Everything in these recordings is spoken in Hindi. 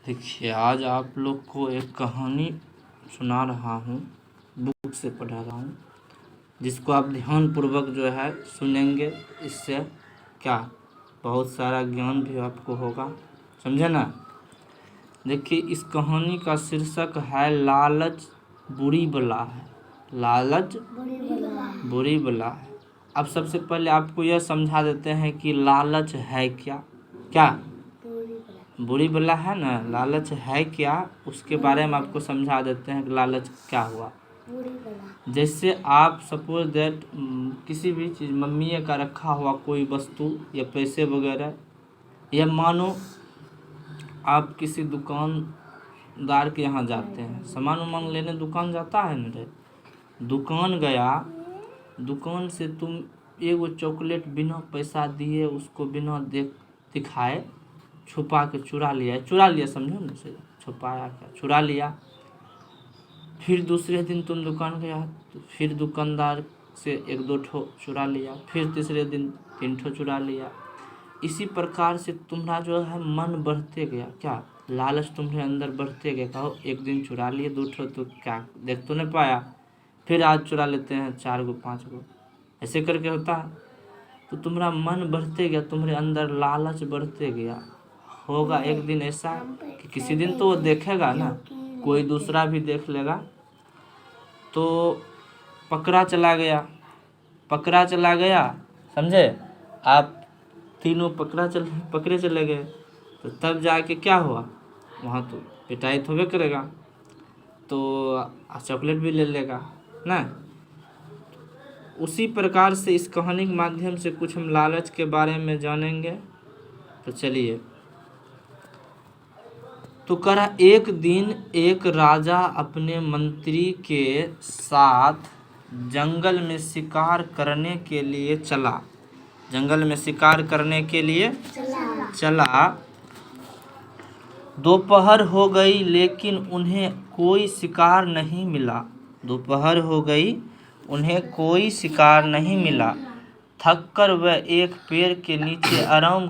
देखिए, आज आप लोग को एक कहानी सुना रहा हूँ, बुक से पढ़ा रहा हूँ, जिसको आप ध्यानपूर्वक जो है सुनेंगे। इससे क्या बहुत सारा ज्ञान भी आपको होगा, समझे ना। देखिए, इस कहानी का शीर्षक है लालच बुरी बला है। लालच बुरी बला है। अब सबसे पहले आपको यह समझा देते हैं कि लालच है क्या। क्या बुरी बला है ना, लालच है क्या, उसके बारे में आपको समझा देते हैं कि लालच क्या हुआ। जैसे आप सपोज दैट किसी भी चीज़ मम्मी का रखा हुआ कोई वस्तु या पैसे वगैरह, या मानो आप किसी दुकानदार के यहाँ जाते हैं, सामान वामान लेने दुकान जाता है ना रे, दुकान गया, दुकान से तुम एगो चॉकलेट बिना पैसा दिए उसको बिना दिखाए छुपा के चुरा लिया, समझो ना, से छुपाया क्या, चुरा लिया। फिर दूसरे दिन तुम दुकान गया तो फिर दुकानदार से एक दो ठो चुरा लिया, फिर तीसरे दिन 3 ठो चुरा लिया। इसी प्रकार से तुम्हारा जो है मन बढ़ते गया, क्या लालच तुम्हारे अंदर बढ़ते गया। कहो एक दिन चुरा लिए 2 ठो तो क्या देख तो नहीं पाया, फिर आज चुरा लेते हैं 4 गो 5 गो, ऐसे करके होता है। तो तुम्हारा मन बढ़ते गया, तुम्हारे अंदर लालच बढ़ते गया। होगा एक दिन ऐसा कि किसी दिन तो वो देखेगा ना, कोई दूसरा भी देख लेगा, तो पकड़ा चला गया, समझे आप। तीनों पकड़े चले गए, तो तब जाके क्या हुआ, वहाँ तो पिटाई तो होबे करेगा, तो चॉकलेट भी ले लेगा ना। उसी प्रकार से इस कहानी के माध्यम से कुछ हम लालच के बारे में जानेंगे। तो चलिए, तो करा एक दिन एक राजा अपने मंत्री के साथ जंगल में शिकार करने के लिए चला। जंगल में शिकार करने के लिए चला। दोपहर हो गई लेकिन उन्हें कोई शिकार नहीं मिला। दोपहर हो गई, उन्हें कोई शिकार नहीं मिला। थककर वह एक पेड़ के नीचे आराम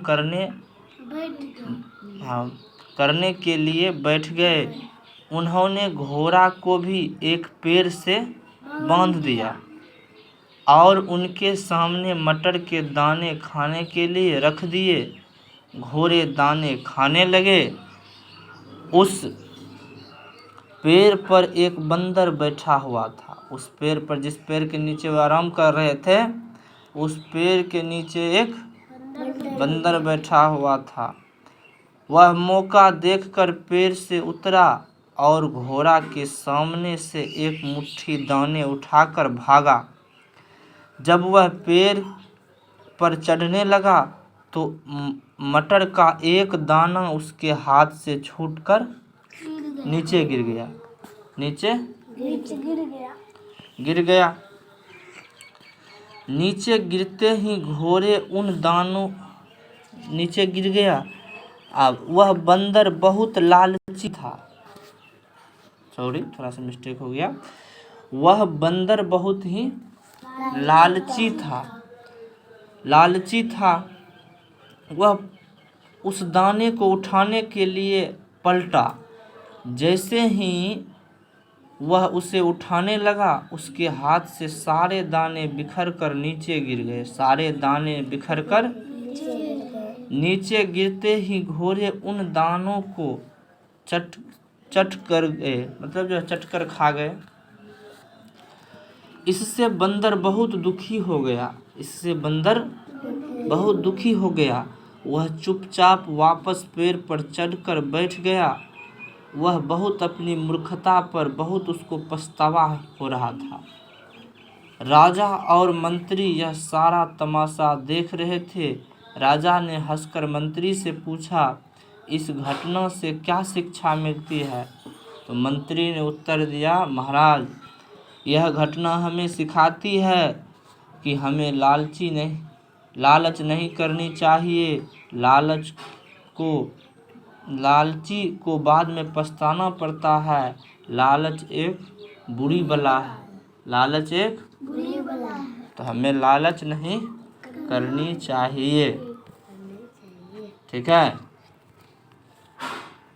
करने के लिए बैठ गए। उन्होंने घोड़ा को भी एक पेड़ से बांध दिया और उनके सामने मटर के दाने खाने के लिए रख दिए। घोड़े दाने खाने लगे। उस पेड़ पर एक बंदर बैठा हुआ था। उस पेड़ पर, जिस पेड़ के नीचे वो आराम कर रहे थे, उस पेड़ के नीचे एक बंदर बैठा हुआ था। वह मौका देखकर पेड़ से उतरा और घोड़ा के सामने से एक मुट्ठी दाने उठाकर भागा। जब वह पेड़ पर चढ़ने लगा तो मटर का एक दाना उसके हाथ से छूटकर नीचे गिर गया। नीचे गिरते ही घोड़े उन दानों नीचे गिर गया। अब वह बंदर बहुत लालची था। सॉरी, थोड़ा सा मिस्टेक हो गया। वह बंदर बहुत ही लालची था। वह उस दाने को उठाने के लिए पलटा। जैसे ही वह उसे उठाने लगा, उसके हाथ से सारे दाने बिखर कर नीचे गिर गए। सारे दाने बिखर कर नीचे गिरते ही घोड़े उन दानों को चट कर गए, मतलब जो चट कर खा गए। इससे बंदर बहुत दुखी हो गया। वह चुपचाप वापस पेड़ पर चढ़कर बैठ गया। वह बहुत अपनी मूर्खता पर बहुत उसको पछतावा हो रहा था। राजा और मंत्री यह सारा तमाशा देख रहे थे। राजा ने हंसकर मंत्री से पूछा, इस घटना से क्या शिक्षा मिलती है। तो मंत्री ने उत्तर दिया, महाराज, यह घटना हमें सिखाती है कि हमें लालच नहीं करनी चाहिए। लालची को बाद में पछताना पड़ता है। लालच एक बुरी बला है। तो हमें लालच नहीं करनी चाहिए। ठीक है।